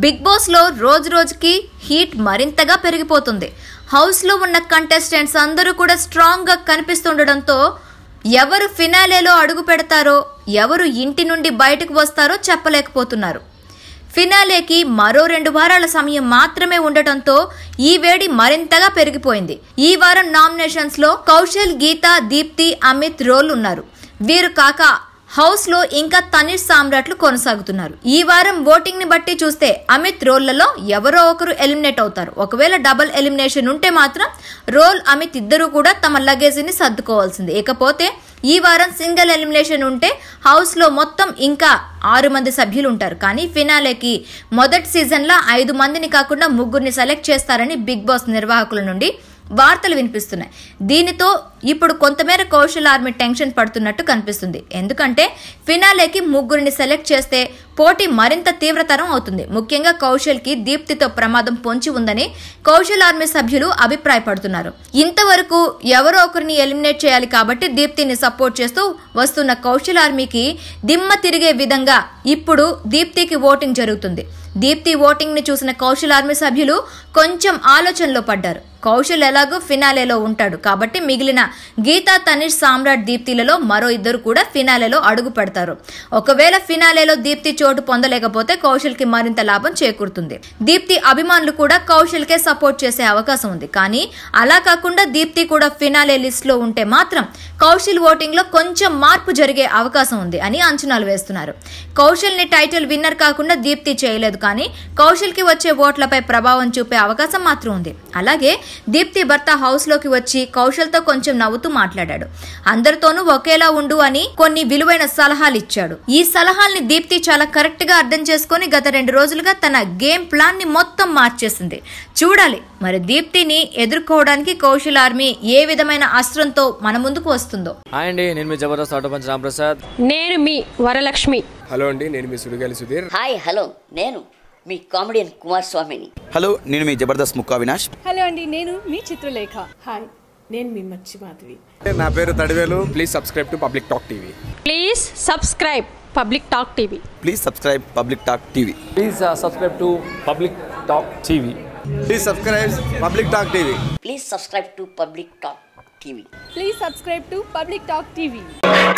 Big boss లో రోజు రోజుకి హీట్ మరింతగా పెరిగిపోతుంది. హౌస్ లో ఉన్న కంటెస్టెంట్స్ అందరూ కూడా స్ట్రాంగ్ గా కనిపిస్తుండడంతో ఎవరు ఫినాలేలో అడుగు పెడతారో, ఎవరు ఇంటి నుండి బయటకు వస్తారో చెప్పలేకపోతున్నారు. ఫినాలేకి మరో 2 వారాల సమయం మాత్రమే ఉండటంతో ఈ వేడి మరింతగా పెరిగిపోయింది. ఈ వారం నామినేషన్స్ లో కౌశల్, గీత, దీప్తి, అమిత్ రోల్ ఉన్నారు. వీరు కాక హౌస్ లో ఇంకా తనిష్ సామ్రాట్లు కొనసాగుతున్నారు. ఈ వారం ఓటింగ్ ని బట్టి చూస్తే అమిత్ రోల్లలో ఎవరో ఒకరు ఎలిమినేట్ అవుతారు. ఒకవేళ డబుల్ ఎలిమినేషన్ ఉంటే మాత్రం రోల్, అమిత్ ఇద్దరు కూడా తమ లగేజ్ ని సర్దుకోవాల్సింది. ఇకపోతే ఈ వారం సింగిల్ ఎలిమినేషన్ ఉంటే హౌస్ లో మొత్తం ఇంకా 6 మంది సభ్యులు ఉంటారు. కానీ ఫినాలేకి మొదటి సీజన్ లో 5 మందిని కాకుండా 3 సెలెక్ట్ చేస్తారని బిగ్ బాస్ నిర్వాహకుల నుండి వార్తలు వినిపిస్తున్నాయి. దీనితో ఇప్పుడు కొంతమేర కౌశల్ ఆర్మీ టెన్షన్ పడుతున్నట్టు కనిపిస్తుంది. ఎందుకంటే ఫినాలేకి 3 సెలెక్ట్ చేస్తే పోటీ మరింత తీవ్రతరం అవుతుంది. ముఖ్యంగా కౌశల్ కి దీప్తితో ప్రమాదం పొంచి ఉందని కౌశల్ ఆర్మీ సభ్యులు అభిప్రాయపడుతున్నారు. ఇంతవరకు ఎవరో ఒకరిని ఎలిమినేట్ చేయాలి కాబట్టి దీప్తిని సపోర్ట్ చేస్తూ వస్తున్న కౌశల్ ఆర్మీకి దిమ్మ తిరిగే విధంగా ఇప్పుడు దీప్తికి ఓటింగ్ జరుగుతుంది. దీప్తి ఓటింగ్ ని చూసిన కౌశల్ ఆర్మీ సభ్యులు కొంచెం ఆలోచనలో పడ్డారు. కౌశల్ ఎలాగో ఫినాలేలో ఉంటాడు కాబట్టి మిగిలిన గీత, తనిష్, సామ్రాట్, దీప్తిలలో మరో 2 కూడా ఫినాలేలో అడుగు పెడతారు. ఒకవేళ ఫినాలేలో దీప్తి చోటు పొందలేకపోతే కౌశల్ కి మరింత లాభం చేకూరుతుంది. దీప్తి అభిమానులు కూడా కౌశల్ కే సపోర్ట్ చేసే అవకాశం ఉంది. కానీ అలా కాకుండా దీప్తి కూడా ఫినాలే లిస్ట్ లో ఉంటే మాత్రం కౌశల్ ఓటింగ్ లో కొంచెం మార్పు జరిగే అవకాశం ఉంది అని అంచనాలు వేస్తున్నారు. కౌశల్ ని టైటిల్ విన్నర్ కాకుండా దీప్తి చేయలేదు, కానీ కౌశల్ కి వచ్చే ఓట్లపై ప్రభావం చూపే అవకాశం మాత్రం ఉంది. అలాగే దీప్తి భర్త హౌస్ లోకి వచ్చి కౌశల్ తో కొంచెం నవ్వుతూ మాట్లాడాడు. అందరితోనూ ఒకేలా ఉండు అని కొన్ని విలువైన సలహాలు ఇచ్చాడు. ఈ సలహాల్ని దీప్తి చాలా కరెక్ట్ గా అర్థం చేసుకుని గత 2 రోజులుగా తన గేమ్ ప్లాన్ ని మొత్తం మార్చేసింది. చూడాలి మరి దీప్తిని ఎదుర్కోవడానికి కౌశల్ ఆర్మీ ఏ విధమైన అస్త్రంతో మన ముందుకు వస్తుందో. హాయ్ అండి, నేను మీ జబర్దస్త్ ఆటోపంచ్ రాంప్రసాద్. నేను మీ వరలక్ష్మి. హలో అండి, నేను మీ సుడిగాలి సుధీర్. హాయ్ హలో, నేను మీ కామెడియన్ కుమార్ స్వామిని. హలో, నేను మీ జబర్దస్త్ ముక్కా వినాష్. హలో అండి, నేను మీ చిత్రలేఖ. హాయ్, నేను మీ మచ్చి మాధవి. నా పేరు Thadivelu. Please subscribe to public talk TV. Please subscribe public talk TV. Please subscribe public talk TV. Please subscribe to public talk TV. Please subscribe public talk TV. Please subscribe to public talk TV. Please subscribe to public talk TV.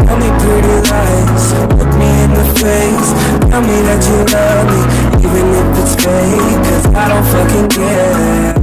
Tell me pretty lies, look me in the face. Tell me that you love me, even if it's fake, 'cause I don't fucking care.